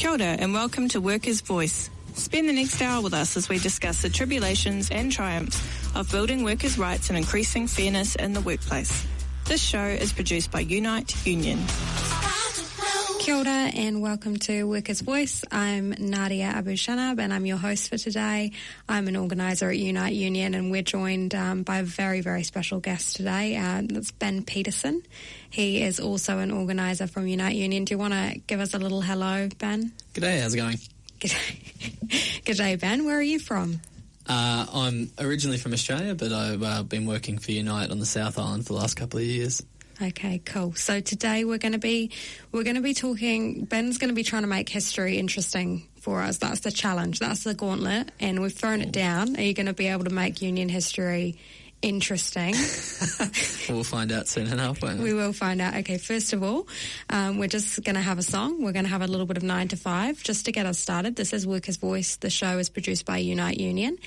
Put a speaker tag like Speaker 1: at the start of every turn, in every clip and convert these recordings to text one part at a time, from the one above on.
Speaker 1: Kia ora and welcome to Workers' Voice. Spend the next hour with us as we discuss the tribulations and triumphs of building workers' rights and increasing fairness in the workplace. This show is produced by Unite Union.
Speaker 2: Kia ora and welcome to Workers' Voice. I'm Nadia Abu-Shanab and I'm your host for today. I'm an organiser at Unite Union and we're joined by a very, very special guest today. That's Ben Peterson. He is also an organiser from Unite Union. Do you want to give us a little hello, Ben?
Speaker 3: G'day, how's it going?
Speaker 2: G'day. G'day, Ben. Where are you from?
Speaker 3: I'm originally from Australia, but I've been working for Unite on the South Island for the last couple of years.
Speaker 2: Okay, cool. So today we're going to be talking. Ben's going to be trying to make history interesting for us. That's the challenge. That's the gauntlet, and we've thrown it down. Are you going to be able to make union history interesting?
Speaker 3: We'll find out soon enough, won't we?
Speaker 2: We will find out. Okay, first of all, we're just going to have a song. We're going to have a little bit of 9 to 5 just to get us started. This is Workers' Voice. The show is produced by Unite Union.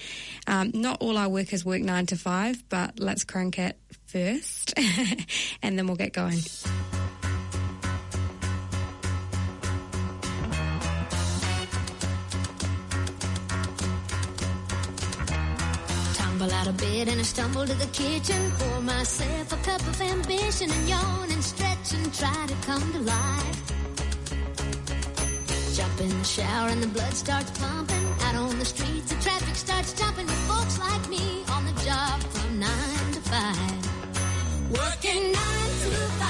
Speaker 2: Not all our workers work 9 to 5, but let's crank it first and then we'll get going.
Speaker 4: Tumble out of bed and I stumble to the kitchen, pour myself a cup of ambition and yawn and stretch and try to come to life. Jump in the shower and the blood starts pumping. Out on the streets the traffic starts jumping with folks like me on the job from 9 to 5. Working 9 to 5,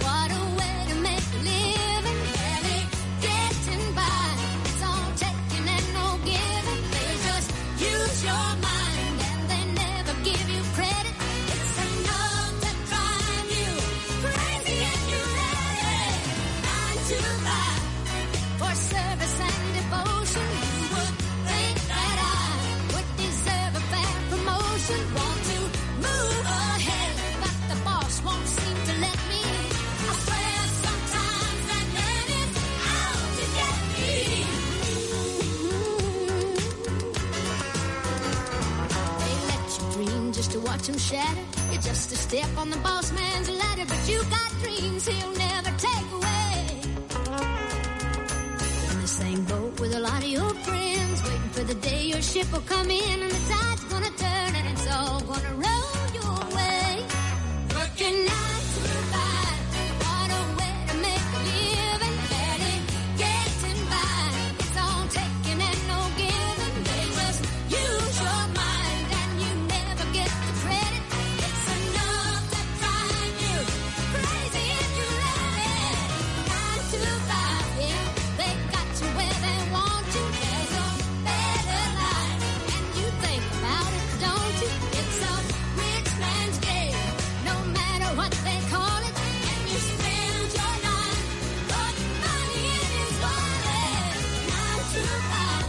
Speaker 4: what a way to make a living, barely getting by. It's all taking and no giving, they just use your mind and they never give you credit. It's enough to drive you crazy and you're ready. 9 to 5, for service and devotion, you would think that I would deserve a fair promotion. Want to move ahead, the boss won't seem to let me. I swear sometimes that man is out to get me. They let you dream just to watch him shatter. You're just a step on the boss man's ladder, but you got dreams he'll never take away. In the same boat with a lot of your friends, waiting for the day your ship will come in and the tide's gonna turn and it's all gonna roll your way. Working 9 to 5, what a way to make a living, barely getting by. It's all taking and no giving, they just use your mind and you never get the credit. It's enough to drive you crazy if you let it. 9 to 5, yeah, they got you where they want you. There's a better life, and you think about it, don't you? It's a rich man's game, no matter what they call it, and you spend your life putting money in his wallet. 9 to 5,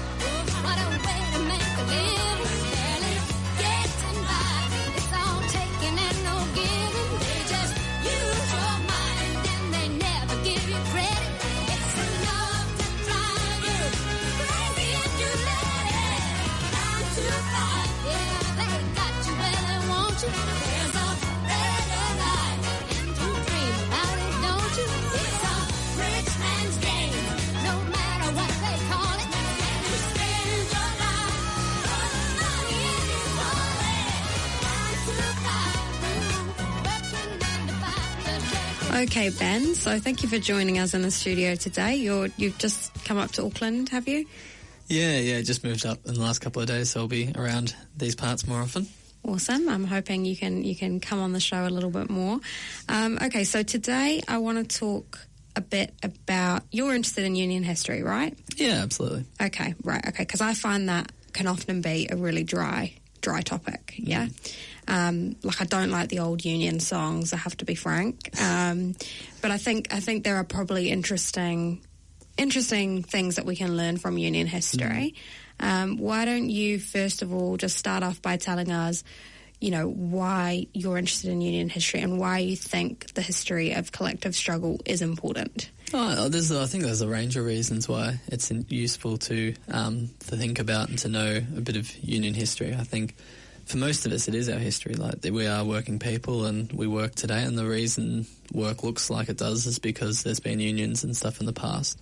Speaker 4: what a way to make a living, barely getting by. It's all taking and no giving, they just use your mind and they never give you credit. It's enough to drive you crazy if you let it. 9 to 5, yeah, they got you where they want you. There's a better life, and you dream about it, don't you? It's a rich man's game, no matter what they call it, and you spend your life putting money in his wallet. 9 to 5, working 9 to 5.
Speaker 2: Okay, Ben, so thank you for joining us in the studio today. You've just come up to Auckland, have you?
Speaker 3: Yeah, just moved up in the last couple of days, so I'll be around these parts more often.
Speaker 2: Awesome. I'm hoping you can come on the show a little bit more. Okay, so today I want to talk a bit about, you're interested in union history, right?
Speaker 3: Yeah, absolutely.
Speaker 2: Okay, right. Okay, because I find that can often be a really dry topic. Yeah. Like I don't like the old union songs, I have to be frank. But I think there are probably interesting things that we can learn from union history. Why don't you first of all just start off by telling us, you know, why you're interested in union history and why you think the history of collective struggle is important?
Speaker 3: I think there's a range of reasons why it's useful to think about and to know a bit of union history. I think for most of us it is our history. Like, we are working people and we work today, and the reason work looks like it does is because there's been unions and stuff in the past.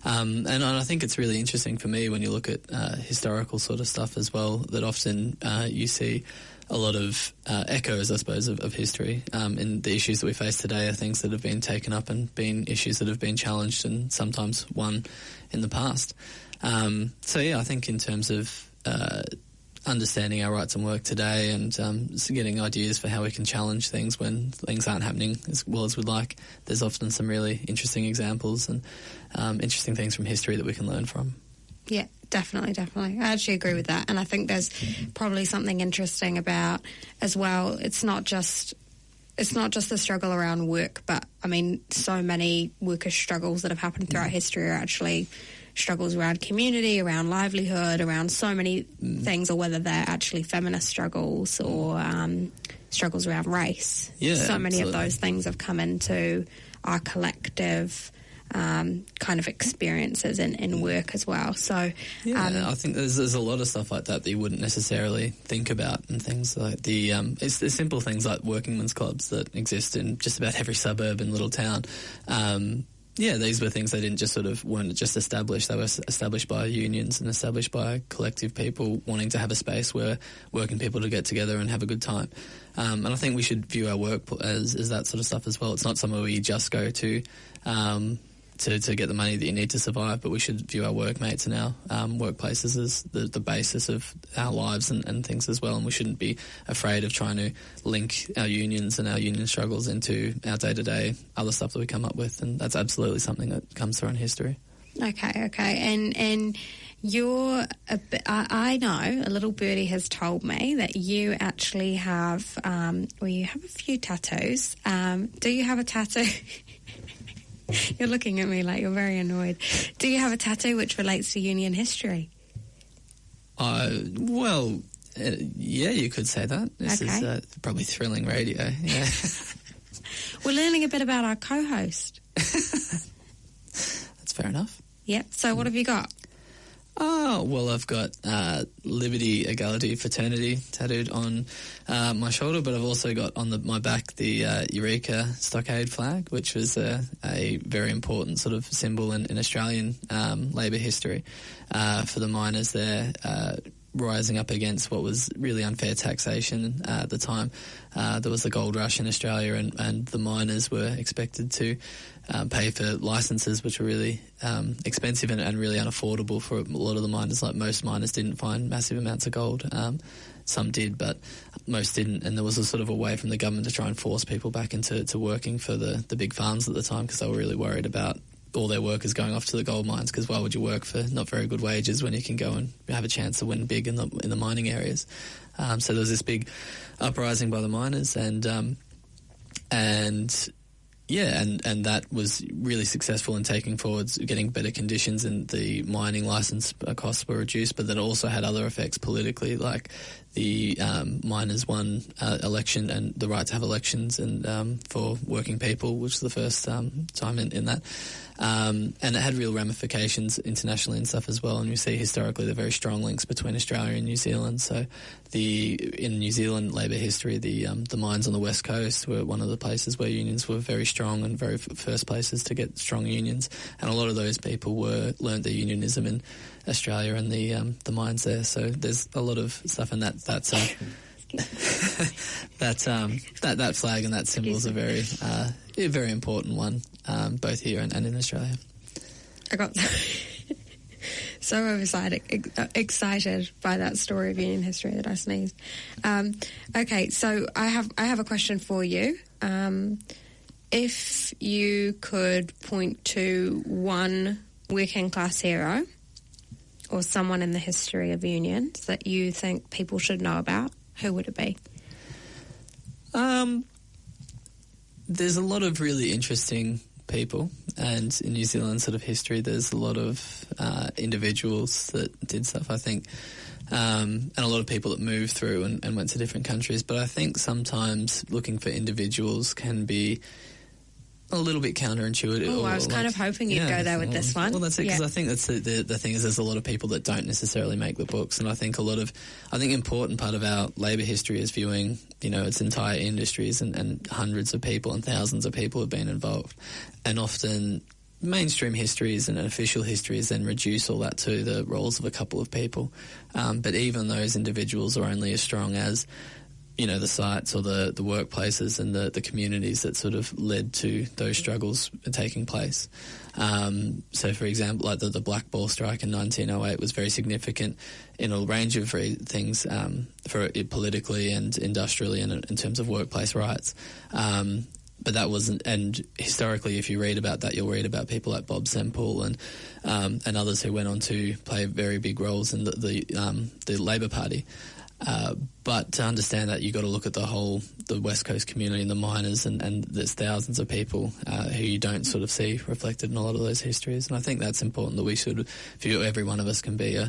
Speaker 3: And I think it's really interesting for me when you look at historical sort of stuff as well, that often you see a lot of echoes, I suppose, of history. And the issues that we face today are things that have been taken up and been issues that have been challenged and sometimes won in the past. So, yeah, I think in terms of understanding our rights and work today and getting ideas for how we can challenge things when things aren't happening as well as we'd like, there's often some really interesting examples and interesting things from history that we can learn from.
Speaker 2: Yeah, definitely. I actually agree with that. And I think there's probably something interesting about as well. It's not just the struggle around work, but I mean, so many worker struggles that have happened throughout history are actually struggles around community, around livelihood, around so many things, or whether they're actually feminist struggles or struggles around race.
Speaker 3: Yeah,
Speaker 2: so many
Speaker 3: absolutely.
Speaker 2: of those things have come into our collective kind of experiences in work as well. So
Speaker 3: yeah, I think there's a lot of stuff like that you wouldn't necessarily think about, and things like it's the simple things like working men's clubs that exist in just about every suburb and little town. Yeah, these were things that weren't just established. They were established by unions and established by collective people wanting to have a space where working people to get together and have a good time. And I think we should view our work as that sort of stuff as well. It's not somewhere where you just go to get the money that you need to survive, but we should view our workmates and our workplaces as the basis of our lives and things as well, and we shouldn't be afraid of trying to link our unions and our union struggles into our day-to-day other stuff that we come up with, and that's absolutely something that comes through in history.
Speaker 2: Okay. And you're I know a little birdie has told me that you actually have you have a few tattoos. Do you have a tattoo? You're looking at me like you're very annoyed. Do you have a tattoo which relates to union history?
Speaker 3: Yeah, you could say that. This is probably thrilling radio. Yeah.
Speaker 2: We're learning a bit about our co-host.
Speaker 3: That's fair enough.
Speaker 2: Yep. So what have you got?
Speaker 3: Oh, well, I've got Liberty, Equality, Fraternity tattooed on my shoulder, but I've also got on my back the Eureka Stockade flag, which was a very important sort of symbol in Australian labour history for the miners there, rising up against what was really unfair taxation at the time. There was the gold rush in Australia, and the miners were expected to pay for licences, which were really expensive and really unaffordable for a lot of the miners. Like, most miners didn't find massive amounts of gold. Some did, but most didn't. And there was a sort of a way from the government to try and force people back into working for the big farms at the time, because they were really worried about all their workers going off to the gold mines, because why would you work for not very good wages when you can go and have a chance to win big in the mining areas? So there was this big uprising by the miners, and that was really successful in taking forwards, getting better conditions, and the mining licence costs were reduced, but that also had other effects politically, like the miners won election and the right to have elections and for working people, which was the first time in that. And it had real ramifications internationally and stuff as well, and you see historically the very strong links between Australia and New Zealand. So in New Zealand labour history, the mines on the west coast were one of the places where unions were very strong and very first places to get strong unions, and a lot of those people learned their unionism in Australia and the mines there. So there's a lot of stuff in that that flag and that symbol is a very important one, both here and in Australia.
Speaker 2: I got so excited by that story of union history that I sneezed. Okay, so I have a question for you. If you could point to one working class hero or someone in the history of unions that you think people should know about, who would it be?
Speaker 3: There's a lot of really interesting people, and in New Zealand sort of history there's a lot of individuals that did stuff, I think, and a lot of people that moved through and went to different countries. But I think sometimes looking for individuals can be a little bit counterintuitive.
Speaker 2: Oh, I was kind of hoping you'd go there with this one.
Speaker 3: Well, that's it, because I think that's the thing is there's a lot of people that don't necessarily make the books, and I think important part of our labour history is viewing, its entire industries and hundreds of people and thousands of people have been involved, and often mainstream histories and official histories then reduce all that to the roles of a couple of people. But even those individuals are only as strong as, you know, the sites or the workplaces and the communities that sort of led to those struggles taking place. So, for example, like the Black Ball strike in 1908 was very significant in a range of things for it politically and industrially and in terms of workplace rights. But that wasn't, and historically, if you read about that, you'll read about people like Bob Semple and others who went on to play very big roles in the Labor Party. But to understand that, you've got to look at the West Coast community and the miners, and there's thousands of people who you don't sort of see reflected in a lot of those histories. And I think that's important, that we should view, every one of us can be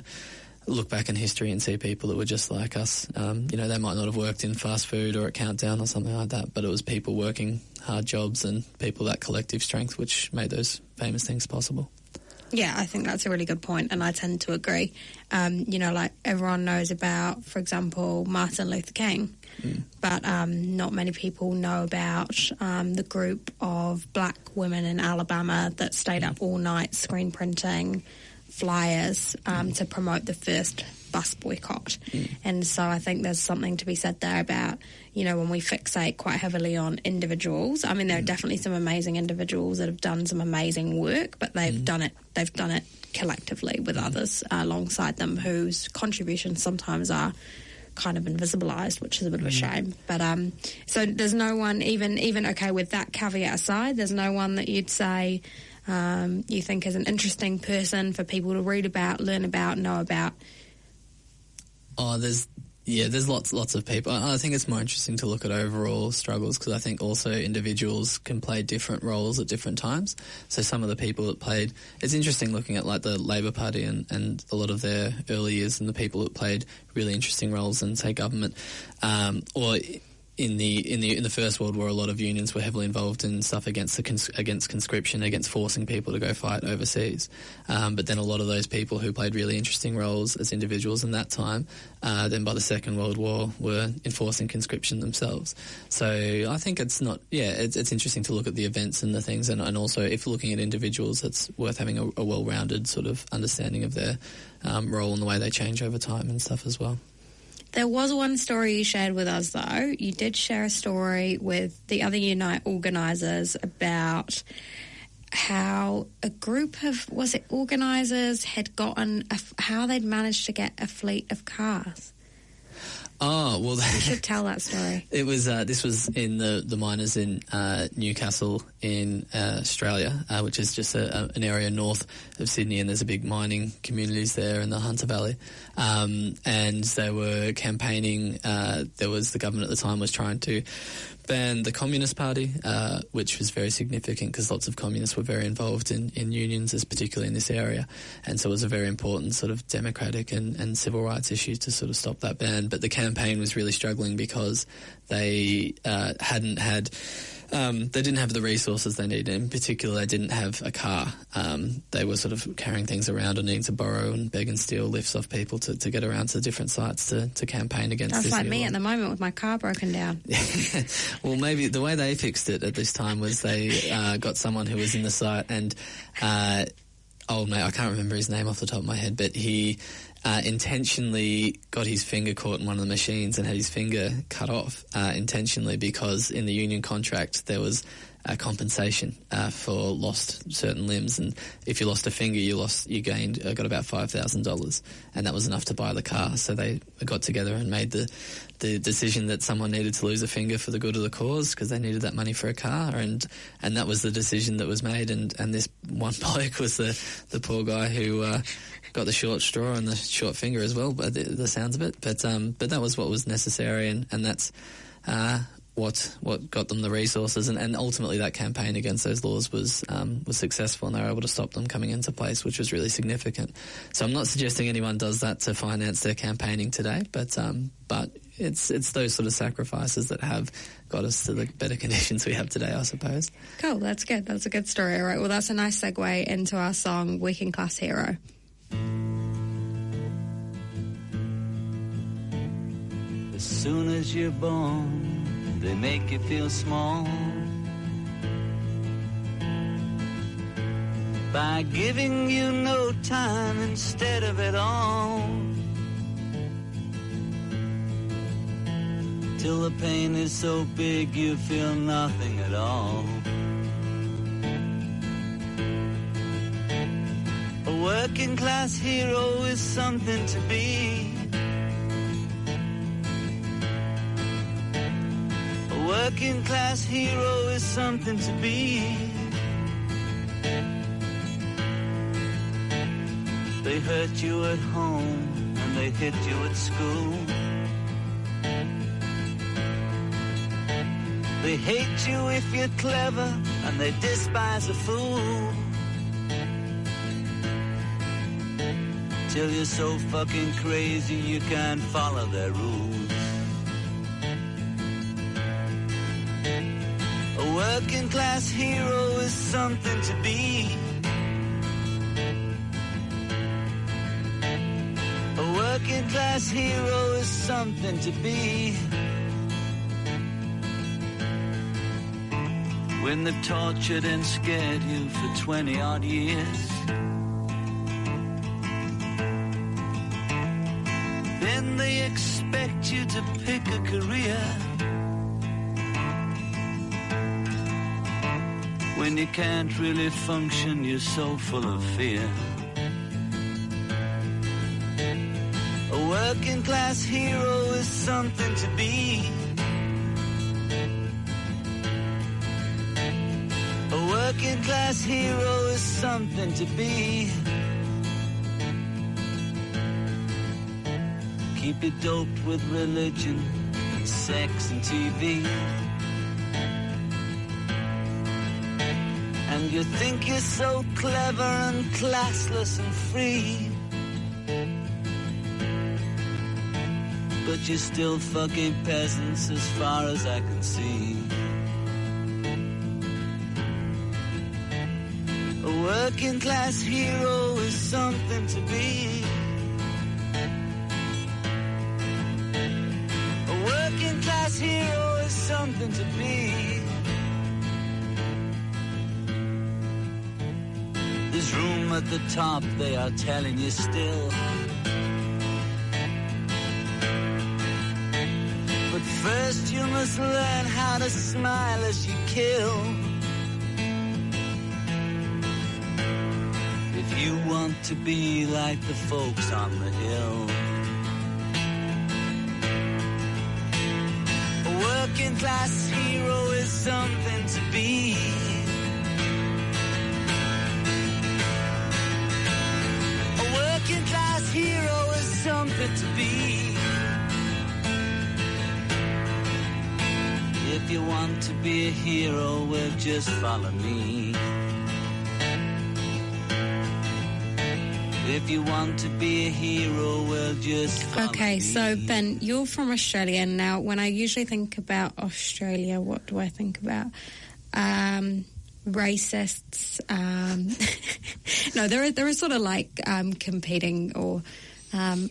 Speaker 3: look back in history and see people that were just like us. You know, they might not have worked in fast food or at Countdown or something like that, but it was people working hard jobs and people, that collective strength, which made those famous things possible.
Speaker 2: Yeah, I think that's a really good point, and I tend to agree. You know, like everyone knows about, for example, Martin Luther King, but not many people know about the group of black women in Alabama that stayed up all night screen printing flyers to promote the first bus boycott. And so I think there's something to be said there about, you know, when we fixate quite heavily on individuals. I mean, there are definitely some amazing individuals that have done some amazing work, but they've done it collectively with others alongside them, whose contributions sometimes are kind of invisibilised, which is a bit of a shame. But so there's no one, even okay, with that caveat aside, there's no one that you'd say you think is an interesting person for people to read about, learn about, know about.
Speaker 3: Oh, there's lots of people. I think it's more interesting to look at overall struggles, because I think also individuals can play different roles at different times. So some of the people that played, it's interesting looking at like the Labor Party and a lot of their early years and the people that played really interesting roles in, say, government, or in the First World War, a lot of unions were heavily involved in stuff against conscription, against forcing people to go fight overseas. But then a lot of those people who played really interesting roles as individuals in that time, then by the Second World War, were enforcing conscription themselves. So I think it's interesting to look at the events and the things, and also if looking at individuals, it's worth having a well-rounded sort of understanding of their role and the way they change over time and stuff as well.
Speaker 2: There was one story you shared with us, though. You did share a story with the other Unite organisers about how a group of, was it organisers, had gotten, how they'd managed to get a fleet of cars.
Speaker 3: Oh, well...
Speaker 2: You should tell that story.
Speaker 3: It was, this was in the miners in Newcastle in Australia, which is just an area north of Sydney, and there's a big mining communities there in the Hunter Valley. And they were campaigning, the government at the time was trying to ban the Communist Party, which was very significant because lots of communists were very involved in unions, particularly in this area. And so it was a very important sort of democratic and civil rights issue to sort of stop that ban. But the campaign was really struggling because they didn't have the resources they needed. In particular, they didn't have a car. They were sort of carrying things around and needing to borrow and beg and steal lifts off people to get around to the different sites to campaign against this.
Speaker 2: That's like me at the moment with my car broken down.
Speaker 3: Well, maybe the way they fixed it at this time was they got someone who was in the site and, old mate, I can't remember his name off the top of my head, but he intentionally got his finger caught in one of the machines and had his finger cut off intentionally, because in the union contract there was compensation for lost certain limbs, and if you lost a finger, you got about $5,000, and that was enough to buy the car. So they got together and made the decision that someone needed to lose a finger for the good of the cause, because they needed that money for a car, and that was the decision that was made. And this one bloke was the poor guy who got the short straw and the short finger as well, by the sounds of it. But that was what was necessary, and that's what got them the resources, and ultimately that campaign against those laws was successful, and they were able to stop them coming into place, which was really significant. So I'm not suggesting anyone does that to finance their campaigning today, but it's those sort of sacrifices that have got us to the better conditions we have today, I suppose.
Speaker 2: Cool, that's good. That's a good story. All right, well, that's a nice segue into our song Working Class Hero.
Speaker 5: As soon as you're born, they make you feel small. by giving you no time instead of it all. Till the pain is so big you feel nothing at all. A working class hero is something to be. A working class hero is something to be. They hurt you at home and they hit you at school. They hate you if you're clever and they despise a fool. Till you're so fucking crazy you can't follow their rules. A working class hero is something to be. A working class hero is something to be. When they've tortured and scared you for 20 odd years, then they expect you to pick a career. When you can't really function, you're so full of fear. A working class hero is something to be. A working class hero is something to be. Keep you doped with religion and sex and TV. And you think you're so clever and classless and free. But you're still fucking peasants as far as I can see. A working class hero is something to be. A working class hero is something to be. There's room at the top, they are telling you still. But first you must learn how to smile as you kill. If you want to be like the folks on the hill. A working class hero is something to be. A working class hero is something to be. If you want to be a hero, well, just follow me. If you want to be a hero, well, just follow me.
Speaker 2: Okay, so Ben, you're from Australia. Now, when I usually think about Australia, what do I think about? Racists. No, there are sort of like competing or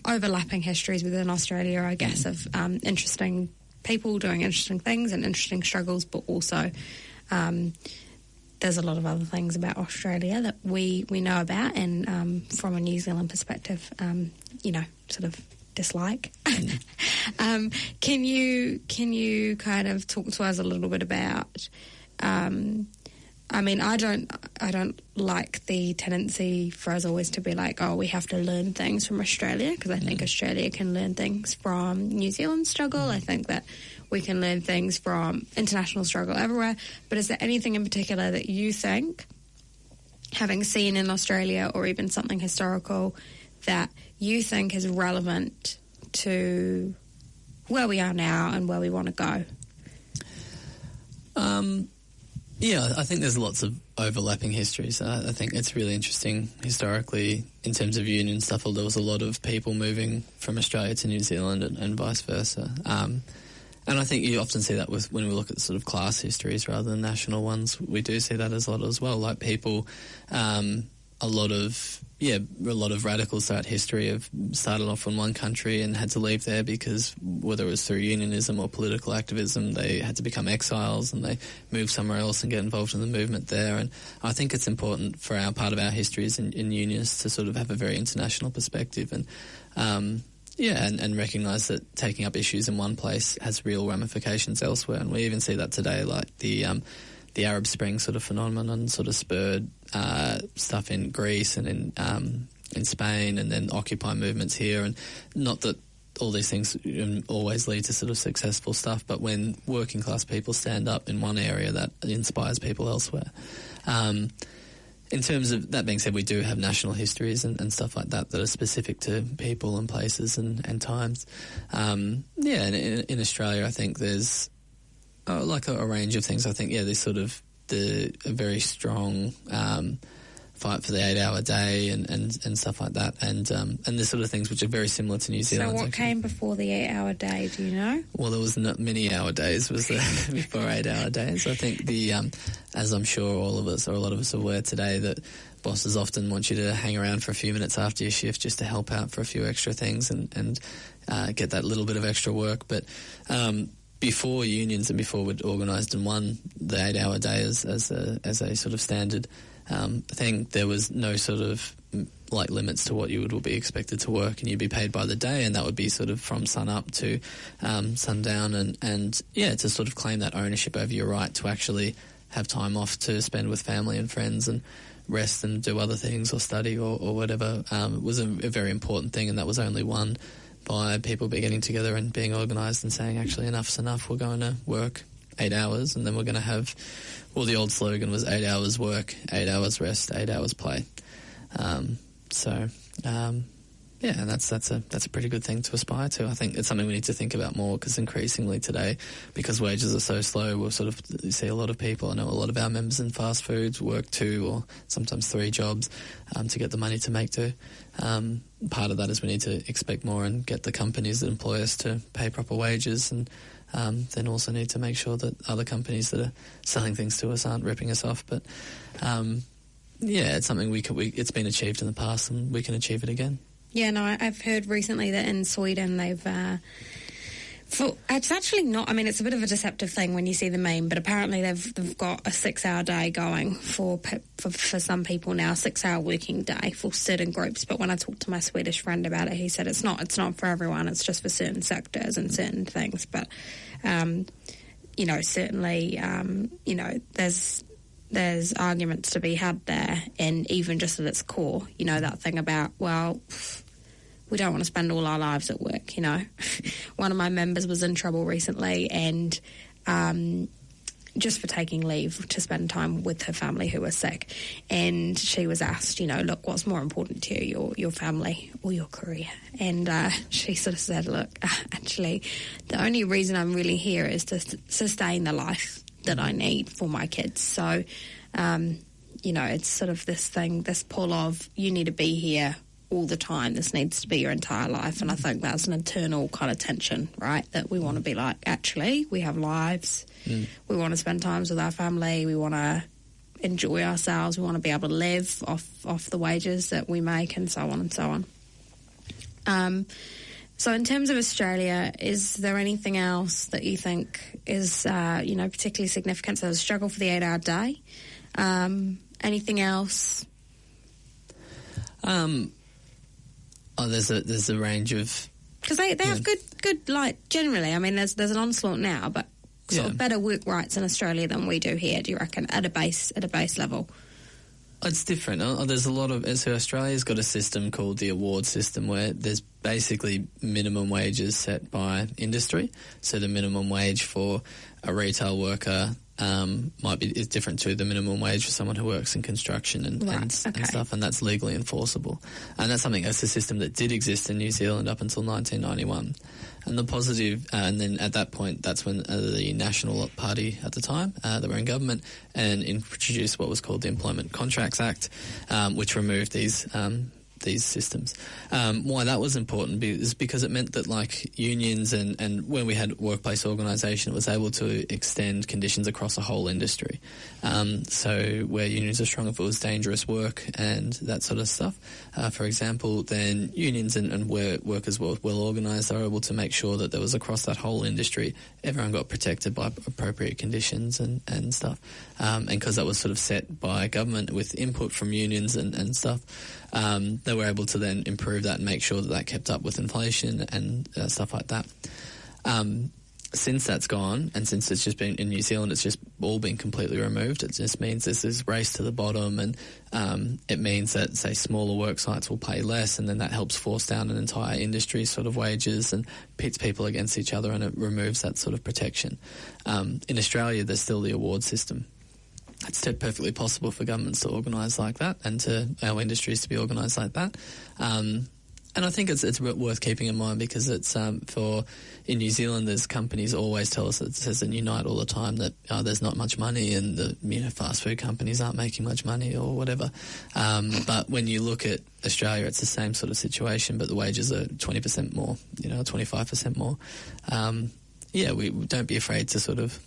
Speaker 2: overlapping histories within Australia, I guess, of interesting people doing interesting things and interesting struggles, but also there's a lot of other things about Australia that we know about and from a New Zealand perspective, sort of dislike. Can you kind of talk to us a little bit about I don't like the tendency for us always to be like, oh, we have to learn things from Australia, because I think Australia can learn things from New Zealand struggle. I think that we can learn things from international struggle everywhere. But is there anything in particular that you think, having seen in Australia or even something historical, that you think is relevant to where we are now and where we want to go?
Speaker 3: Yeah, I think there's lots of overlapping histories. I think it's really interesting historically in terms of union stuff. There was a lot of people moving from Australia to New Zealand and vice versa. And I think you often see that when we look at sort of class histories rather than national ones. We do see that as a lot as well. Like people, a a lot of radicals throughout history have started off in one country and had to leave there because whether it was through unionism or political activism, they had to become exiles and they moved somewhere else and get involved in the movement there. And I think it's important for our part of our history as in unionists to sort of have a very international perspective and and recognise that taking up issues in one place has real ramifications elsewhere. And we even see that today, like the Arab Spring sort of phenomenon sort of spurred stuff in Greece and in Spain, and then Occupy movements here. And not that all these things always lead to sort of successful stuff, but when working class people stand up in one area, that inspires people elsewhere. In terms of that being said, we do have national histories and stuff like that are specific to people and places and times. And in Australia, I think there's like a range of things. I think, there's sort of a very strong fight for the 8-hour day and stuff like that, and the sort of things which are very similar to New Zealand.
Speaker 2: So what came before the 8-hour day, do you know?
Speaker 3: Well, there was not many hour days, was there, before 8-hour days. I think as I'm sure all of us, or a lot of us are aware today, that bosses often want you to hang around for a few minutes after your shift just to help out for a few extra things and get that little bit of extra work. But before unions and before we'd organised and won the 8-hour day as a sort of standard thing, there was no sort of like limits to what you would be expected to work, and you'd be paid by the day, and that would be sort of from sun up to sundown, and to sort of claim that ownership over your right to actually have time off to spend with family and friends and rest and do other things or study or whatever was a very important thing, and that was only won by people getting together and being organised and saying, actually, enough's enough, we're going to work 8 hours, and then we're going to have, well, the old slogan was 8 hours work, 8 hours rest, 8 hours play. And that's a pretty good thing to aspire to. I think it's something we need to think about more, because increasingly today, because wages are so slow, we'll sort of see a lot of people. I know a lot of our members in fast foods work 2 or sometimes 3 jobs to get the money to make do. Part of that is we need to expect more and get the companies that employ us to pay proper wages, and then also need to make sure that other companies that are selling things to us aren't ripping us off. But it's something it's been achieved in the past, and we can achieve it again.
Speaker 2: Yeah, no, I've heard recently that in Sweden they've... it's actually not... I mean, it's a bit of a deceptive thing when you see the meme, but apparently they've got a 6-hour day going for some people now, 6-hour working day for certain groups. But when I talked to my Swedish friend about it, he said it's not for everyone. It's just for certain sectors and certain things. But, certainly, there's arguments to be had there, and even just at its core, that thing about, well, we don't want to spend all our lives at work, One of my members was in trouble recently, and just for taking leave to spend time with her family who was sick, and she was asked, look, what's more important to you, your family or your career? And she sort of said, look, actually, the only reason I'm really here is to sustain the life that I need for my kids. So, it's sort of this thing, this pull of, you need to be here all the time. This needs to be your entire life. And I think that's an internal kind of tension, right? That we want to be like, actually, we have lives. We want to spend times with our family. We want to enjoy ourselves. We want to be able to live off the wages that we make, and so on and so on. So in terms of Australia, is there anything else that you think is, particularly significant? So the struggle for the 8-hour day. Anything else?
Speaker 3: There's a range of...
Speaker 2: Because they have good, like, generally. I mean, there's an onslaught now, but sort of better work rights in Australia than we do here, do you reckon, at a base level?
Speaker 3: It's different. There's a lot of... So Australia's got a system called the award system, where there's basically minimum wages set by industry. So the minimum wage for a retail worker is different to the minimum wage for someone who works in construction and stuff, and that's legally enforceable. And that's a system that did exist in New Zealand up until 1991. And the positive, and then at that point, that's when the National Party at the time, that were in government, and introduced what was called the Employment Contracts Act, which removed these these systems. Why that was important is because it meant that like unions and when we had workplace organisation, it was able to extend conditions across a whole industry. So where unions are strong if it was dangerous work and that sort of stuff, for example, then unions and where workers were well organised, they were able to make sure that there was across that whole industry, everyone got protected by appropriate conditions and stuff. And because that was sort of set by government with input from unions and stuff, they were able to then improve that and make sure that that kept up with inflation and stuff like that. Since that's gone, and since it's just been in New Zealand, it's just all been completely removed. It just means there's this race to the bottom, and it means that, say, smaller work sites will pay less, and then that helps force down an entire industry's sort of wages and pits people against each other, and it removes that sort of protection. In Australia, there's still the award system. It's perfectly possible for governments to organise like that and to our industries to be organised like that. And I think it's worth keeping in mind because it's in New Zealand, there's companies always tell us, it says in Unite all the time that there's not much money and the fast food companies aren't making much money or whatever. But when you look at Australia, it's the same sort of situation, but the wages are 20% more, 25% more. We don't be afraid to sort of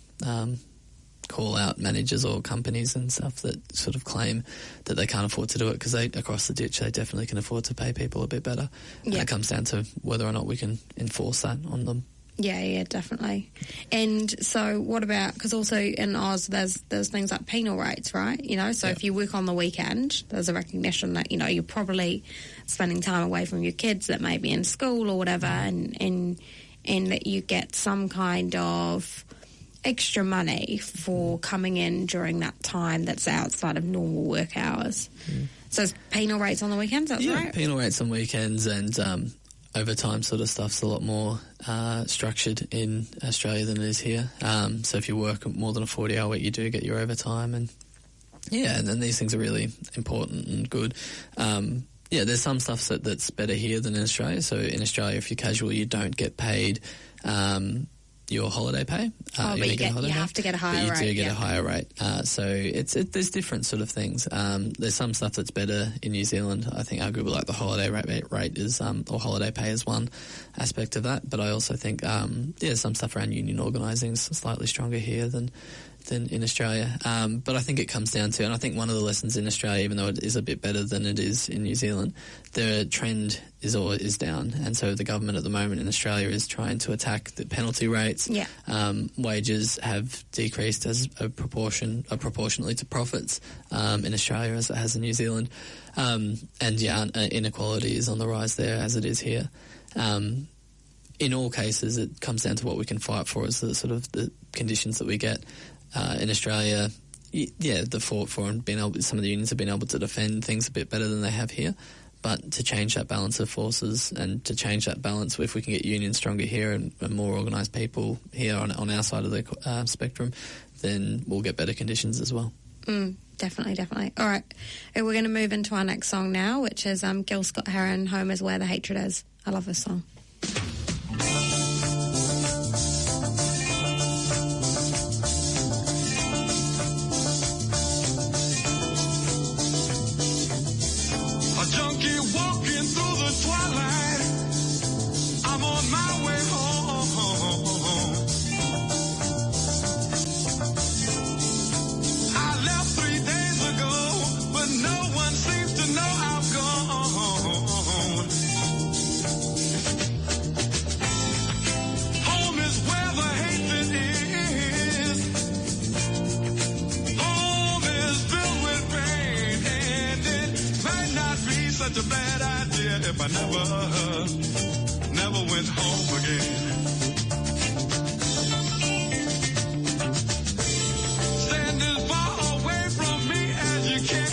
Speaker 3: call out managers or companies and stuff that sort of claim that they can't afford to do it because across the ditch they definitely can afford to pay people a bit better. Yeah. And it comes down to whether or not we can enforce that on them.
Speaker 2: Yeah, definitely. And so what about, because also in Oz there's things like penal rates, right? So if you work on the weekend, there's a recognition that, you're probably spending time away from your kids that may be in school or whatever, and that you get some kind of extra money for coming in during that time that's outside of normal work hours. So it's penal rates on the weekends, that's right? Yeah,
Speaker 3: penal rates on weekends and overtime sort of stuff's a lot more structured in Australia than it is here. So if you work more than a 40-hour week, you do get your overtime. And then these things are really important and good. There's some stuff that's better here than in Australia. So in Australia, if you're casual, you don't get paid your holiday pay.
Speaker 2: But you have to get a higher rate.
Speaker 3: But you do get a higher rate. So there's different sort of things. There's some stuff that's better in New Zealand. I think arguably like the holiday rate is, or holiday pay is one aspect of that. But I also think, some stuff around union organising is slightly stronger here than in Australia. But I think it comes down to, and I think one of the lessons in Australia, even though it is a bit better than it is in New Zealand, the trend is down. And so the government at the moment in Australia is trying to attack the penalty rates.
Speaker 2: Yeah.
Speaker 3: Wages have decreased as proportionately to profits in Australia as it has in New Zealand. Inequality is on the rise there as it is here. In all cases, it comes down to what we can fight for is the sort of the conditions that we get. In Australia, the fought for and some of the unions have been able to defend things a bit better than they have here. But to change that balance of forces and to change that balance, if we can get unions stronger here and more organised people here on our side of the spectrum, then we'll get better conditions as well.
Speaker 2: Definitely. All right. We're going to move into our next song now, which is Gil Scott-Heron, Home is Where the Hatred Is. I love this song.
Speaker 6: Such a bad idea if I never went home again. Stand as far away from me as you can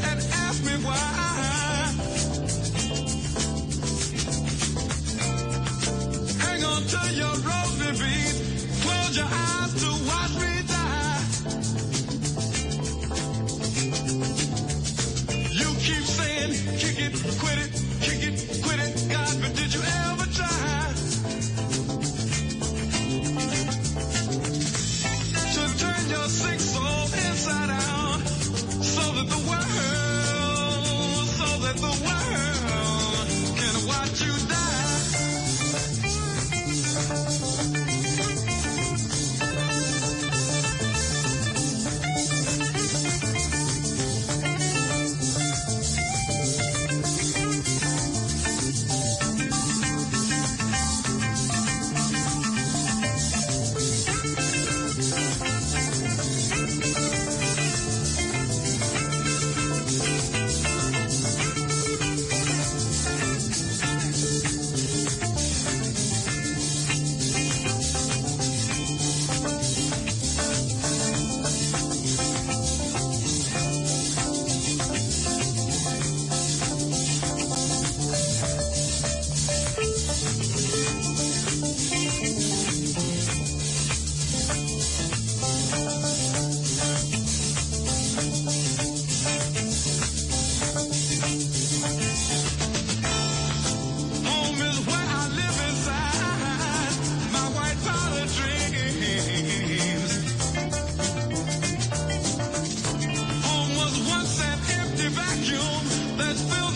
Speaker 6: and ask me why. Hang on to your rosy feet, close your eyes to watch me die. You keep saying, kick it, quit it, God, but did you ever try to turn your sick soul inside out so that the world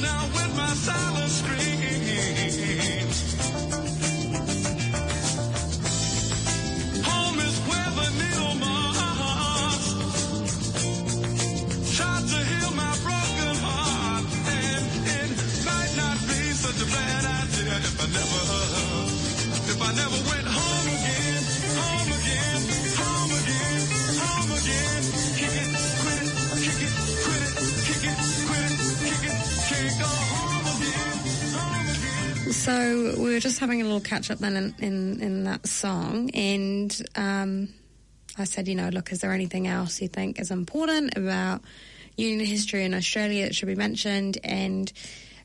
Speaker 6: now with my silent screams. Home is where the needle marks. Tried to heal my broken heart, and it might not be such a bad idea if I never went home again, home again, home again, home again. Kick it, quit it, kick it, quit it, kick it, quit it, kick it, can't go home again, home again.
Speaker 2: So we were just having a little catch up then in that song, and I said, look, is there anything else you think is important about union history in Australia that should be mentioned? And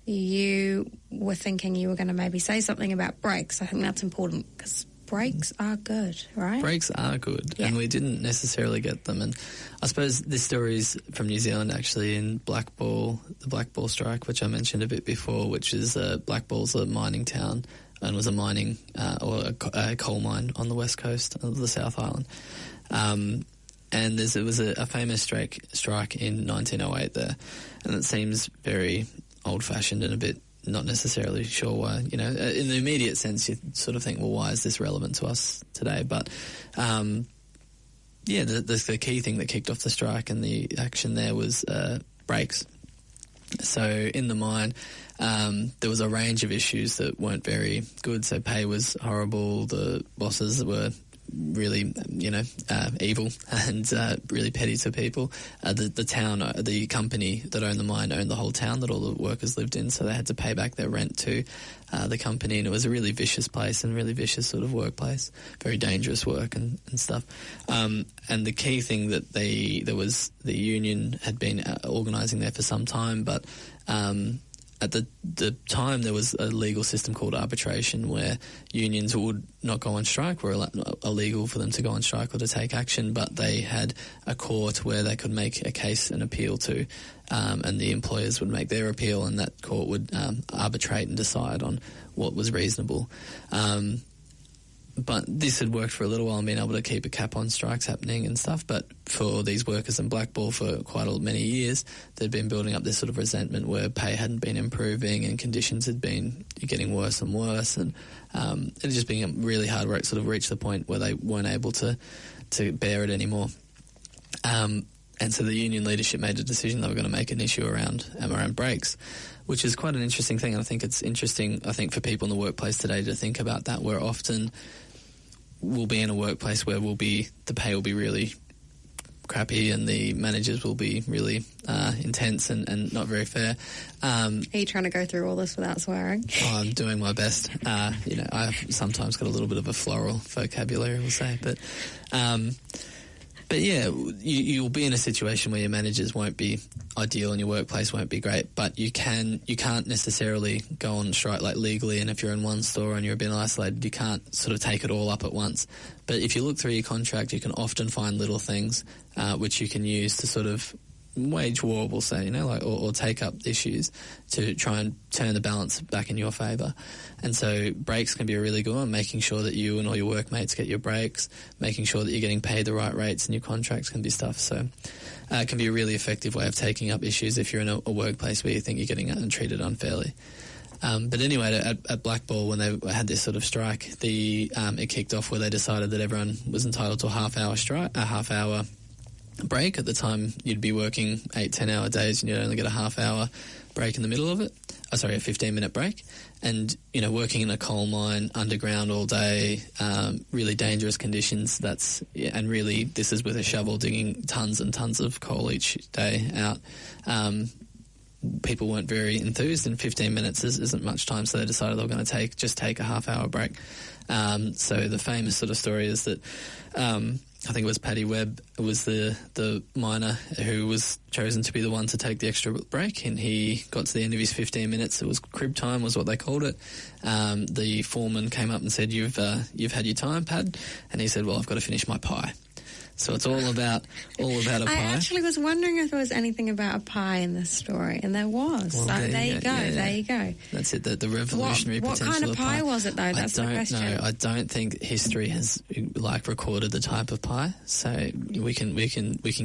Speaker 2: you were thinking you were going to maybe say something about breaks. I think that's important because breaks are good, right?
Speaker 3: Breaks are good, and we didn't necessarily get them. And I suppose this story is from New Zealand, actually, in the Black Ball strike, which I mentioned a bit before, which is Black Ball's a mining town and was a mining or a coal mine on the west coast of the South Island. And it was a famous strike in 1908 there, and it seems very old-fashioned and a bit not necessarily sure why. In the immediate sense, you sort of think, well, why is this relevant to us today? But the key thing that kicked off the strike and the action there was breaks. So in the mine, there was a range of issues that weren't very good. So pay was horrible. The bosses were really, evil and really petty to people. The company that owned the mine owned the whole town that all the workers lived in, so they had to pay back their rent to the company, and it was a really vicious place and really vicious sort of workplace, very dangerous work and stuff. And the key thing that the union had been organising there for some time, but at the time, there was a legal system called arbitration where unions would not go on strike, were illegal for them to go on strike or to take action, but they had a court where they could make a case and appeal to, and the employers would make their appeal, and that court would arbitrate and decide on what was reasonable. But this had worked for a little while and been able to keep a cap on strikes happening and stuff. But for these workers in Black Ball for quite many years, they'd been building up this sort of resentment where pay hadn't been improving and conditions had been getting worse and worse. And it just being really hard where it sort of reached the point where they weren't able to bear it anymore. And so the union leadership made a decision they were going to make an issue around breaks, which is quite an interesting thing. And I think it's interesting, for people in the workplace today to think about that, where often we'll be in a workplace where the pay will be really crappy and the managers will be really intense and not very fair.
Speaker 2: Are you trying to go through all this without swearing?
Speaker 3: I'm doing my best. I've sometimes got a little bit of a floral vocabulary, we'll say, but yeah, you'll be in a situation where your managers won't be ideal and your workplace won't be great, but you can't necessarily go on strike like legally, and if you're in one store and you're a bit isolated, you can't sort of take it all up at once. But if you look through your contract, you can often find little things which you can use to sort of wage war, we'll say, or take up issues to try and turn the balance back in your favour. And so breaks can be a really good one, making sure that you and all your workmates get your breaks, making sure that you're getting paid the right rates in your contracts can be stuff. So it can be a really effective way of taking up issues if you're in a workplace where you think you're getting treated unfairly. But anyway, at Black Ball, when they had this sort of strike, it kicked off where they decided that everyone was entitled to a half-hour break. At the time, you'd be working 8-10 hour days and you'd only get a half-hour break in the middle of it. A 15-minute break. And, working in a coal mine underground all day, really dangerous conditions, and really this is with a shovel digging tons and tons of coal each day out. People weren't very enthused, and 15 minutes isn't much time, so they decided they were going to take a half-hour break. So the famous sort of story is that I think it was Paddy Webb was the miner who was chosen to be the one to take the extra break, and he got to the end of his 15 minutes. It was crib time was what they called it. The foreman came up and said, you've had your time, Pad? And he said, well, I've got to finish my pie. So it's all about a pie.
Speaker 2: I actually was wondering if there was anything about a pie in this story, and there was.
Speaker 3: Well,
Speaker 2: So there you go.
Speaker 3: yeah.
Speaker 2: There you go.
Speaker 3: That's it. The revolutionary
Speaker 2: What
Speaker 3: potential
Speaker 2: kind of pie was it, though? That's the question.
Speaker 3: I don't know. I don't think history has recorded the type of pie. So we can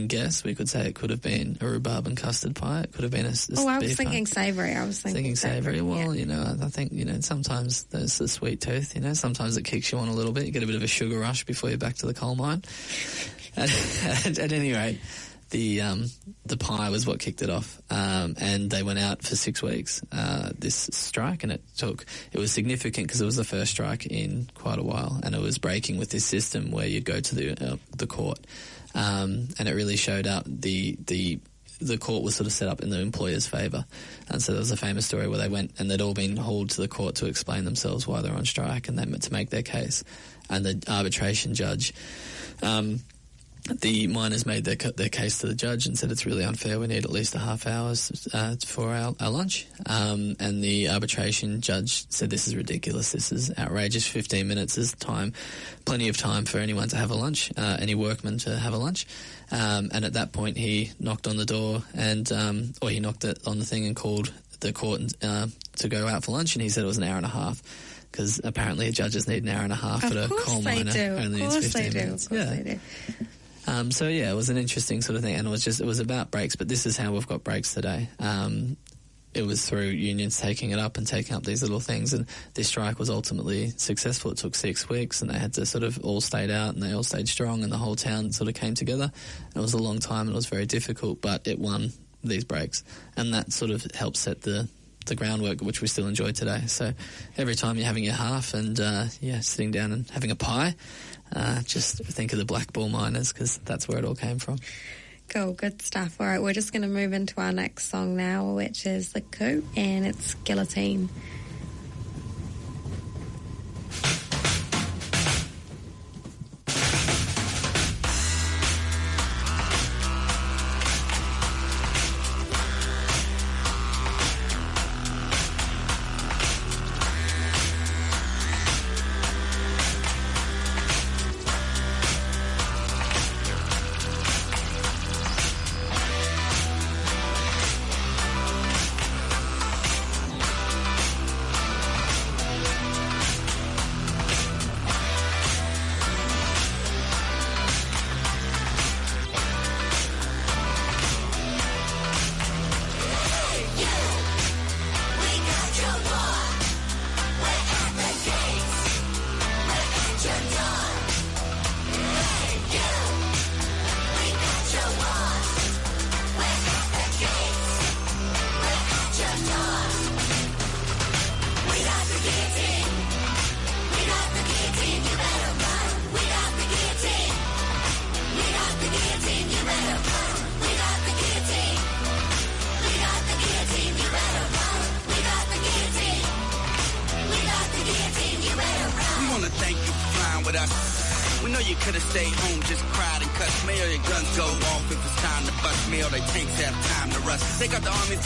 Speaker 3: guess. We could say it could have been a rhubarb and custard pie. It could have been a
Speaker 2: I was
Speaker 3: beef
Speaker 2: thinking
Speaker 3: pie.
Speaker 2: savoury. I was thinking
Speaker 3: savoury. Well,
Speaker 2: yeah.
Speaker 3: I think sometimes there's the sweet tooth. Sometimes it kicks you on a little bit. You get a bit of a sugar rush before you're back to the coal mine. At any rate, the pie was what kicked it off, and they went out for 6 weeks. This strike, and it was significant because it was the first strike in quite a while, and it was breaking with this system where you go to the court, and it really showed out the court was sort of set up in the employer's favour. And so there was a famous story where they went and they'd all been hauled to the court to explain themselves why they're on strike and they meant to make their case. And the arbitration judge, the miners made their case to the judge and said it's really unfair, we need at least a half hour for our lunch. And the arbitration judge said this is ridiculous, this is outrageous, 15 minutes is plenty of time for anyone to have a lunch, any workman to have a lunch. And at that point he knocked on the door or he knocked on the thing and called the court to go out for lunch, and he said it was an hour and a half. Because apparently judges need an hour and a half, but a coal miner only needs 15 minutes.
Speaker 2: Of course they do.
Speaker 3: So yeah, it was an interesting sort of thing, and it was about breaks. But this is how we've got breaks today. It was through unions taking it up and taking up these little things, and this strike was ultimately successful. It took 6 weeks, and they had to sort of all stayed out, and they all stayed strong, and the whole town sort of came together. It was a long time, and it was very difficult, but it won these breaks, and that sort of helped set the groundwork, which we still enjoy today. So every time you're having your half and sitting down and having a pie, just think of the Black Ball miners, because that's where it all came from.
Speaker 2: Cool, good stuff. All right, we're just going to move into our next song now, which is The Coup, and it's Guillotine.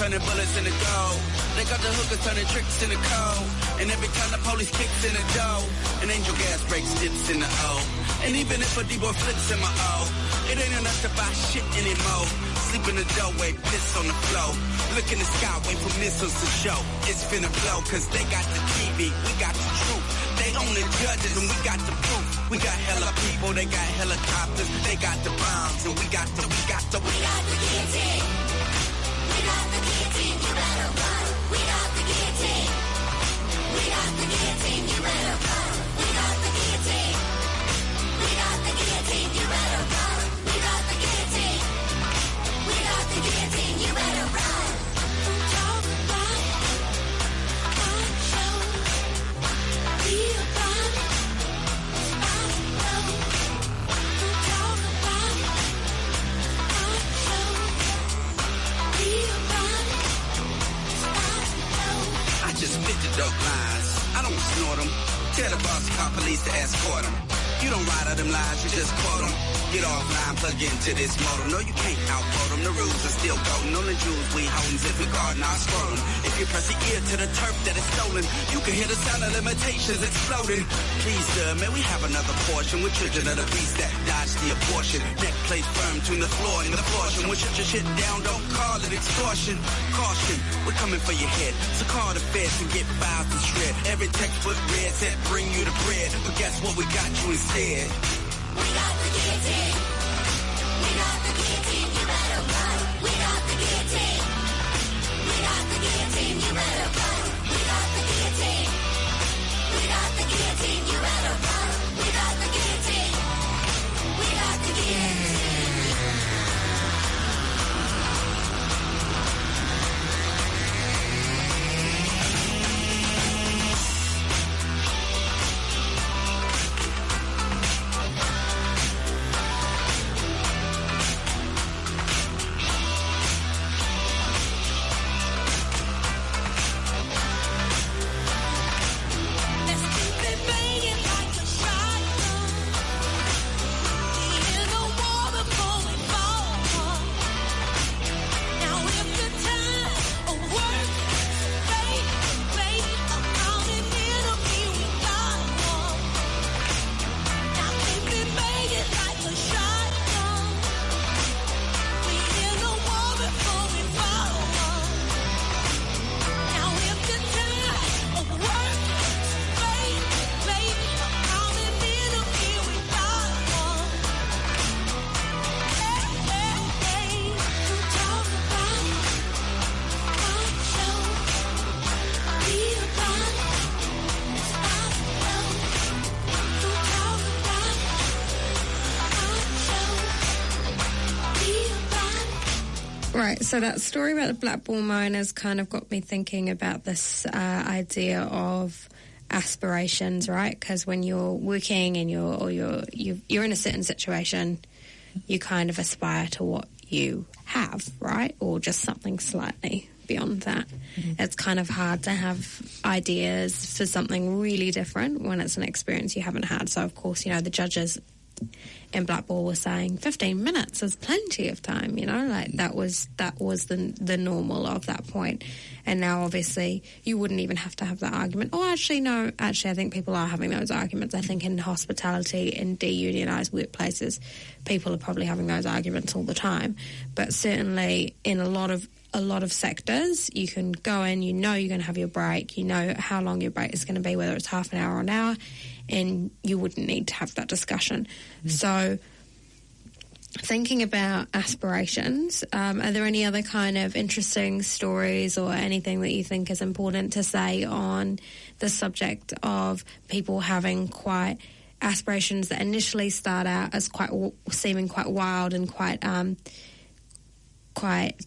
Speaker 7: Turning bullets in the gold. They got the hookers turning tricks in the cold. And every time the police kicks in the dough, an angel gas breaks dips in the O. And even if a D-boy flips in my O, it ain't enough to buy shit anymore. Sleep in the doorway, piss on the floor. Look in the sky, wait for missiles to show. It's finna blow, cause they got the TV, we got the truth. They own the judges and we got the proof. We got hella people, they got helicopters. They got the bombs and we got the guillotine. We got the guillotine, you better run. We got the guillotine. We got the guillotine, you better run. We got the guillotine. We got the guillotine, you better run. We got the guillotine. We got the guillotine, you better run. Talk about our show. Be about our show. Talk about our show. I just spit the dope lines. I don't snort them. Tell the boss to call police to escort them. You don't ride out them lines, you just quote them. Get offline, plug into this modem. No, you can't outquote them. The rules are still golden. On the jewels we holdin', if we guard, not scroll 'em. If you press the ear to the turf that is stolen, you can hear the sound of limitations exploding. Please, sir, may we have another portion with children of the beast that dodge the abortion. Neck plate firm between the floor and the portion. When shut your shit down, don't call it extortion. Caution, we're coming for your head. So call the feds and get files to shred. Every textbook read said bring you the bread. But guess what, we got you instead.
Speaker 4: We got the guillotine. We got the guillotine. You better run. We got the guillotine. We got the guillotine. You better run. We got the guillotine. We got the guillotine. You better run. We got the guillotine. We got the guillotine.
Speaker 2: Right, so that story about the black ball miners kind of got me thinking about this idea of aspirations, right? Because when you're working and you're in a certain situation, you kind of aspire to what you have, right? Or just something slightly beyond that. Mm-hmm. It's kind of hard to have ideas for something really different when it's an experience you haven't had. So, of course, you know, the judges in black ball were saying 15 minutes is plenty of time, you know, like that was the normal of that point. And now obviously you wouldn't even have to have that argument. Oh, actually I think people are having those arguments. I think in hospitality, in deunionised workplaces, people are probably having those arguments all the time. But certainly in a lot of sectors, you can go in, you know you're going to have your break, you know how long your break is going to be, whether it's half an hour or an hour, and you wouldn't need to have that discussion. So thinking about aspirations, are there any other kind of interesting stories or anything that you think is important to say on the subject of people having quite aspirations that initially start out as seeming quite wild and quite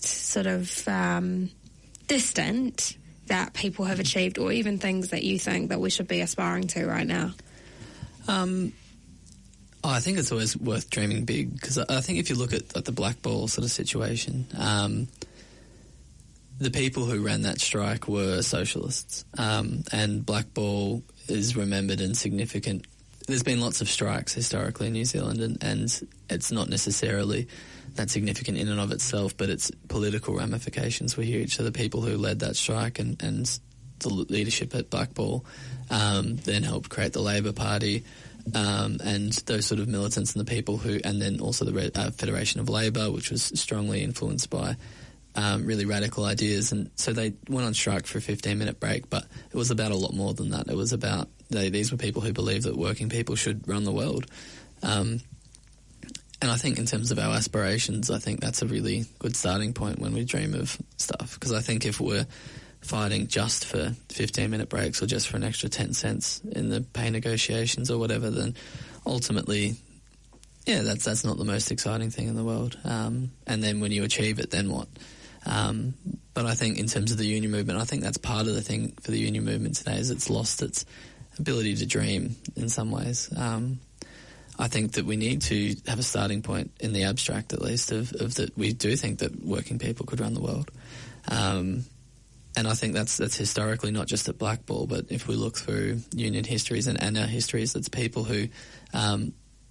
Speaker 2: sort of distant, that people have achieved, or even things that you think that we should be aspiring to right now?
Speaker 3: I think it's always worth dreaming big, because I think if you look at the black ball sort of situation, the people who ran that strike were socialists, and black ball is remembered and significant. There's been lots of strikes historically in New Zealand, and it's not necessarily that significant in and of itself, but its political ramifications were huge. So the people who led that strike and the leadership at black ball then helped create the Labor Party, and those sort of militants and the people who, and then also the Federation of Labour, which was strongly influenced by really radical ideas. And so they went on strike for a 15-minute break, but it was about a lot more than that. It was about, these were people who believed that working people should run the world. And I think in terms of our aspirations, I think that's a really good starting point when we dream of stuff. Because I think if we're fighting just for 15-minute breaks or just for an extra 10 cents in the pay negotiations or whatever, then ultimately, yeah, that's not the most exciting thing in the world. And then when you achieve it, then what? But I think in terms of the union movement, I think that's part of the thing for the union movement today, is it's lost its ability to dream in some ways. I think that we need to have a starting point in the abstract, at least, of that we do think that working people could run the world. I think that's historically not just at blackball, but if we look through union histories and our histories, it's people who,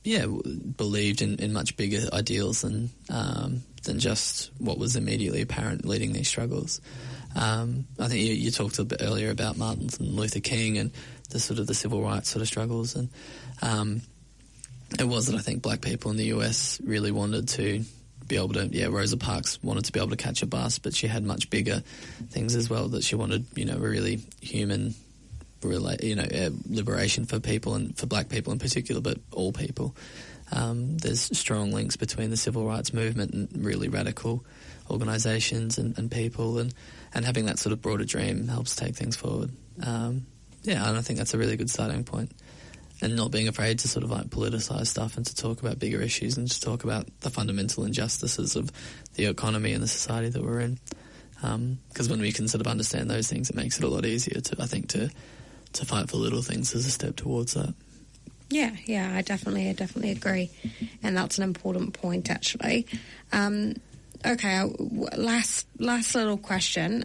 Speaker 3: believed in much bigger ideals than just what was immediately apparent leading these struggles. I think you talked a bit earlier about Martin Luther King and the sort of the civil rights sort of struggles, and it was that I think black people in the US really wanted to be able to, Rosa Parks wanted to be able to catch a bus, but she had much bigger things as well, that she wanted, a really human, liberation for people, and for black people in particular, but all people. There's strong links between the civil rights movement and really radical organisations and people, and having that sort of broader dream helps take things forward. And I think that's a really good starting point. And not being afraid to sort of like politicise stuff and to talk about bigger issues and to talk about the fundamental injustices of the economy and the society that we're in. Because when we can sort of understand those things, it makes it a lot easier to fight for little things as a step towards that.
Speaker 2: Yeah, I definitely agree, and that's an important point actually. Okay, last little question.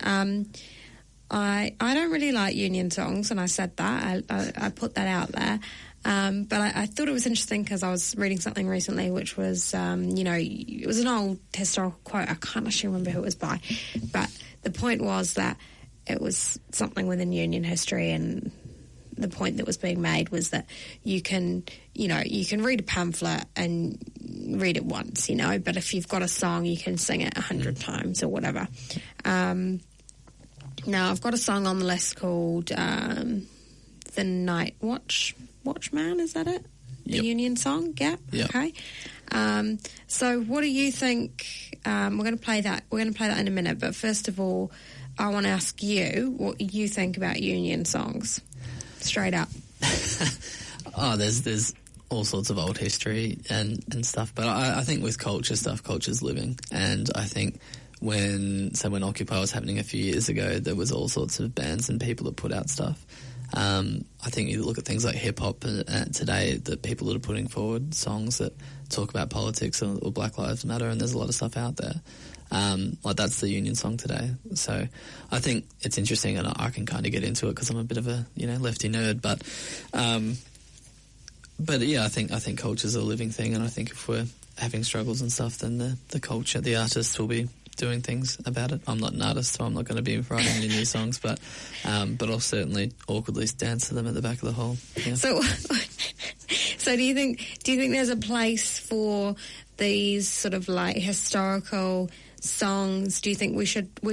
Speaker 2: I don't really like union songs, and I said that. I put that out there. But I thought it was interesting because I was reading something recently which was, it was an old historical quote. I can't actually remember who it was by. But the point was that it was something within union history, and the point that was being made was that you can read a pamphlet and read it once, but if you've got a song, you can sing it 100 times or whatever. Now, I've got a song on the list called The Night Watchman, is that it? The
Speaker 3: Yep.
Speaker 2: union song? Yeah?
Speaker 3: Yep.
Speaker 2: Okay. So what do you think? We're going to play that. We're going to play that in a minute, but first of all, I want to ask you what you think about union songs. Straight up.
Speaker 3: There's all sorts of old history and stuff, but I think with culture's living, and I think when Occupy was happening a few years ago, there was all sorts of bands and people that put out stuff. I think you look at things like hip-hop today, that people that are putting forward songs that talk about politics or Black Lives Matter, and there's a lot of stuff out there. That's the union song today. So I think it's interesting, and I can kind of get into it because I'm a bit of a, lefty nerd, but yeah, I think culture's a living thing, and I think if we're having struggles and stuff, then the culture, the artists will be doing things about it. I'm not an artist, so I'm not going to be writing any new songs, but I'll certainly awkwardly dance to them at the back of the hall. Yeah.
Speaker 2: So do you think there's a place for these sort of like historical songs? Do you think we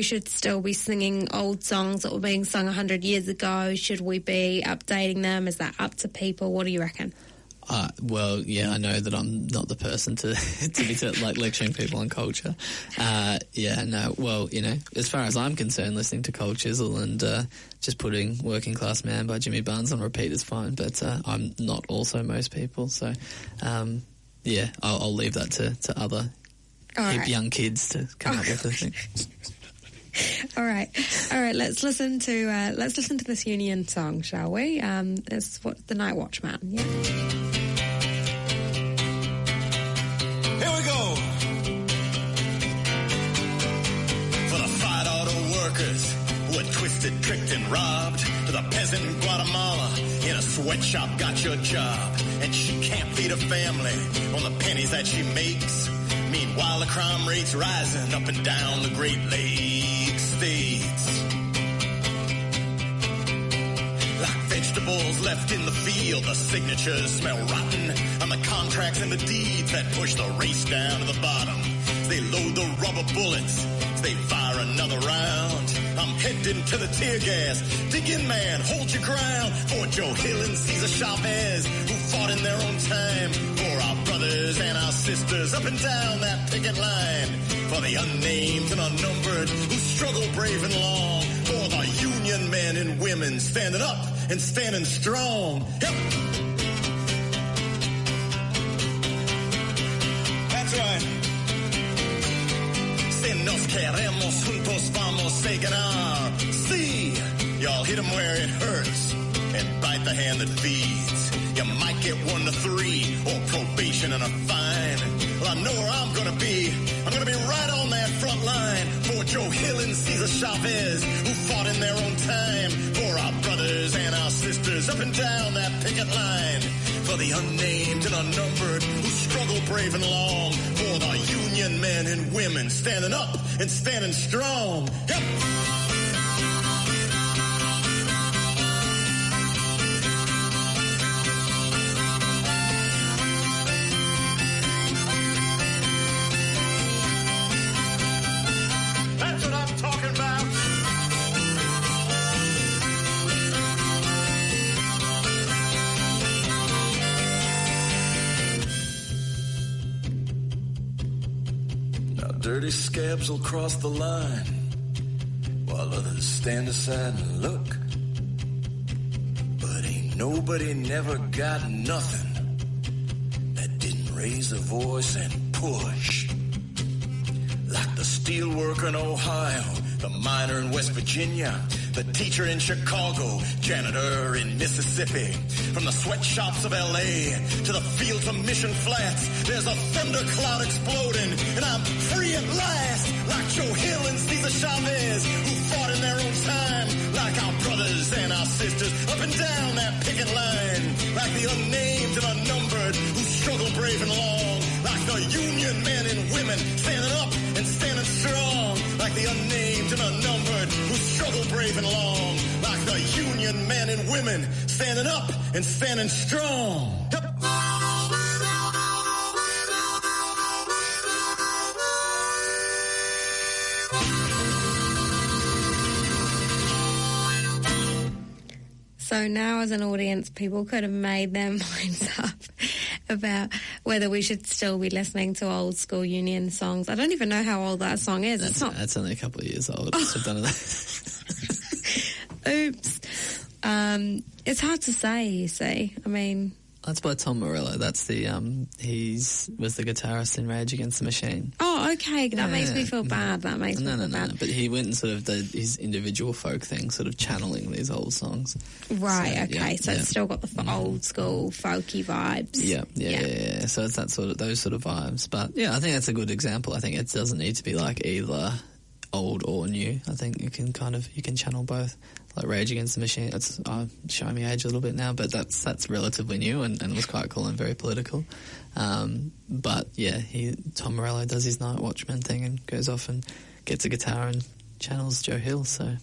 Speaker 2: should still be singing old songs that were being sung 100 years ago? Should we be updating them? Is that up to people? What do you reckon?
Speaker 3: Well, yeah, I know that I'm not the person to be lecturing people on culture. As far as I'm concerned, listening to Cold Chisel and just putting Working Class Man by Jimmy Barnes on repeat is fine, but I'm not also most people, so I'll leave that to other hip young kids to come up with the thing.
Speaker 2: All right. Let's listen to this union song, shall we? It's The Night Watchman. Yeah.
Speaker 6: Here we go. For the fight auto workers who were twisted, tricked, and robbed, to the peasant in Guatemala in a sweatshop got your job, and she can't feed a family on the pennies that she makes. Meanwhile, the crime rate's rising up and down the Great Lakes states. Like vegetables left in the field, the signatures smell rotten, and the contracts and the deeds that push the race down to the bottom. They load the rubber bullets, they fire another round. I'm heading to the tear gas. Dig in, man, hold your ground. For Joe Hill and Cesar Chavez, who fought in their own time. For our brothers and our sisters up and down that picket line. For the unnamed and unnumbered who struggle brave and long. For the union men and women standing up and standing strong. Yep. That's right. Nos queremos juntos, vamos a ganar. See, y'all hit them where it hurts and bite the hand that feeds. You might get 1 to 3 or probation and a fine. Well, I know where I'm gonna be. I'm gonna be right on that front line for
Speaker 8: Joe Hill and Cesar Chavez, who fought in their own time for our brothers and our sisters up and down that picket line. For the unnamed and unnumbered who struggle brave and long. For the union men and women standing up and standing strong. Yep. That's what I'm talking about. Now dirty scabs will cross the line while others stand aside and look. But ain't nobody never got nothing that didn't raise a voice and push. Like the steelworker in Ohio, the miner in West Virginia, the teacher in Chicago, janitor in Mississippi. From the sweatshops of L.A. to the fields of Mission Flats, there's a thundercloud exploding, and I'm free at last. Like Joe Hill and Cesar Chavez, who fought in their own time. Like our brothers and our sisters up and down that picket line. Like the unnamed and unnumbered who struggle brave and long. Like the union men and women standing up and standing strong. Like the unnamed and unnumbered who struggle brave and long. Like the union men and women standing up and standing strong. Yep.
Speaker 2: So now as an audience, people could have made their minds up about whether we should still be listening to old school union songs. I don't even know how old that song is.
Speaker 3: That's only a couple of years old. I've done it.
Speaker 2: Oops. It's hard to say, you see. I mean...
Speaker 3: That's by Tom Morello. That's the, was the guitarist in Rage Against the Machine.
Speaker 2: Oh, okay. That makes me feel bad. That makes me feel bad.
Speaker 3: No. But he went and sort of did his individual folk thing, sort of channeling these old songs.
Speaker 2: Right, so, okay. So it's still got the old school folky vibes.
Speaker 3: Yeah. So it's that sort of, those sort of vibes. But yeah, I think that's a good example. I think it doesn't need to be like either old or new. I think you can channel both. Like Rage Against the Machine, it's showing me age a little bit now, but that's relatively new and was quite cool and very political. But yeah, Tom Morello does his Night Watchman thing and goes off and gets a guitar and channels Joe Hill. So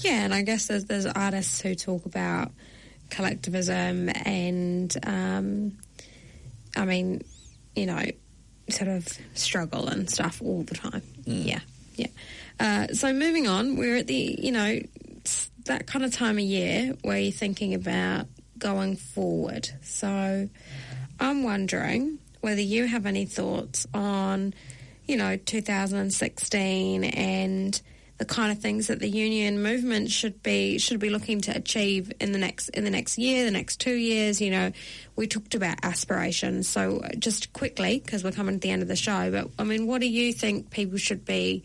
Speaker 2: yeah, and I guess there's artists who talk about collectivism and I mean, you know, sort of struggle and stuff all the time. Yeah. So moving on, we're at the, you know, that kind of time of year where you're thinking about going forward. So I'm wondering whether you have any thoughts on, you know, 2016 and the kind of things that the union movement should be looking to achieve in the next year, the next 2 years. You know, we talked about aspirations. So just quickly, because we're coming to the end of the show, but I mean, what do you think people should be?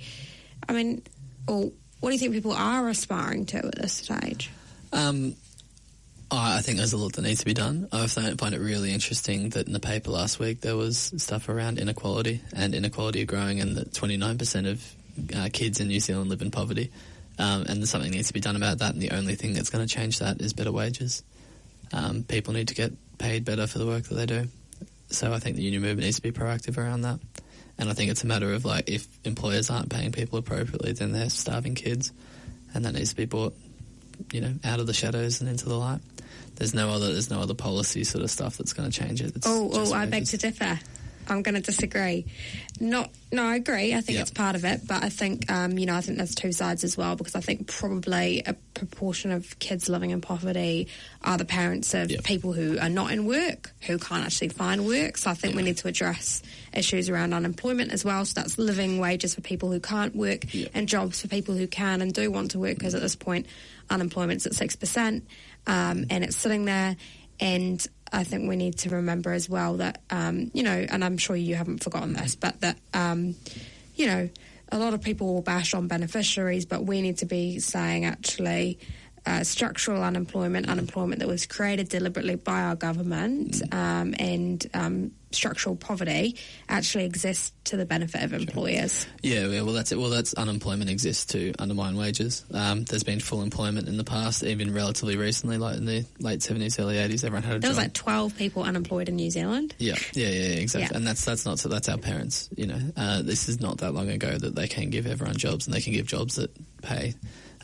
Speaker 2: I mean, or what do you think people are aspiring to at this stage?
Speaker 3: I think there's a lot that needs to be done. I find it really interesting that in the paper last week there was stuff around inequality and inequality growing, and that 29% of kids in New Zealand live in poverty, and something needs to be done about that, and the only thing that's going to change that is better wages. People need to get paid better for the work that they do. So I think the union movement needs to be proactive around that. And I think it's a matter of, like, if employers aren't paying people appropriately, then they're starving kids, and that needs to be brought, you know, out of the shadows and into the light. There's no other policy sort of stuff that's going to change it.
Speaker 2: I beg to differ. I'm going to disagree. No, I agree. I think it's part of it, but I think, I think there's two sides as well, because I think probably a proportion of kids living in poverty are the parents of people who are not in work, who can't actually find work. So I think we need to address issues around unemployment as well. So that's living wages for people who can't work and jobs for people who can and do want to work, because at this point unemployment's at 6%, and it's sitting there. And I think we need to remember as well that, and I'm sure you haven't forgotten this, but that, a lot of people will bash on beneficiaries, but we need to be saying, actually, structural unemployment that was created deliberately by our government, and structural poverty actually exists to the benefit of employers.
Speaker 3: Yeah, well, that's it. Well, that's unemployment exists to undermine wages. There's been full employment in the past, even relatively recently, like in the late 70s, early 80s, everyone had a job.
Speaker 2: There was like 12 people unemployed in New Zealand.
Speaker 3: Yeah, exactly.
Speaker 2: Yeah.
Speaker 3: And that's our parents, you know. This is not that long ago that they can give everyone jobs, and they can give jobs that pay.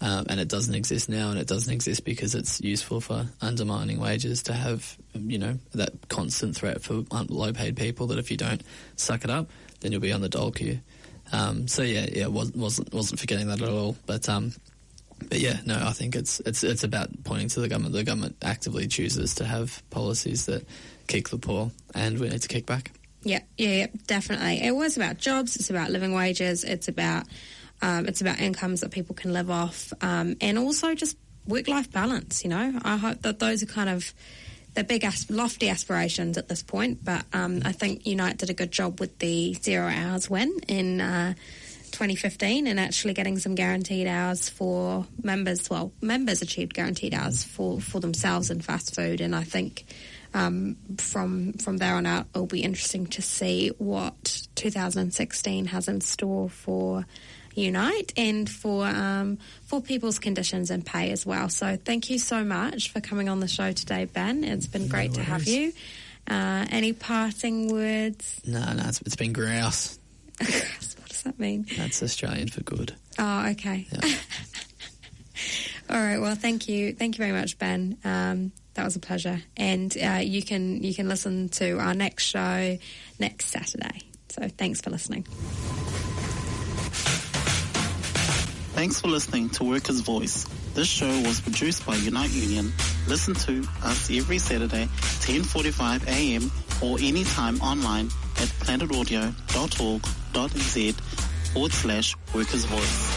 Speaker 3: And it doesn't exist now, and it doesn't exist because it's useful for undermining wages to have, you know, that constant threat for low-paid people that if you don't suck it up, then you'll be on the dole queue. Wasn't forgetting that at all. But yeah, no, I think it's about pointing to the government. The government actively chooses to have policies that kick the poor, and we need to kick back.
Speaker 2: Yeah, definitely. It was about jobs. It's about living wages. It's about incomes that people can live off, and also just work-life balance, you know. I hope that those are kind of the big, lofty aspirations at this point, but I think Unite did a good job with the 0 hours win in 2015 and actually getting some guaranteed hours for members. Well, members achieved guaranteed hours for themselves in fast food, and I think from there on out it'll be interesting to see what 2016 has in store for Unite and for people's conditions and pay as well. So thank you so much for coming on the show today, Ben. It's been great to have you. Any parting words? No,
Speaker 3: it's been grouse.
Speaker 2: What does that mean?
Speaker 3: That's Australian for good.
Speaker 2: Oh, okay. Yeah. All right, well, thank you very much, Ben. That was a pleasure. And you can listen to our next show next Saturday. So thanks for listening.
Speaker 9: Thanks for listening to Workers' Voice. This show was produced by Unite Union. Listen to us every Saturday, 10:45 a.m. or anytime online at planetaudio.org.nz/Workers' Voice.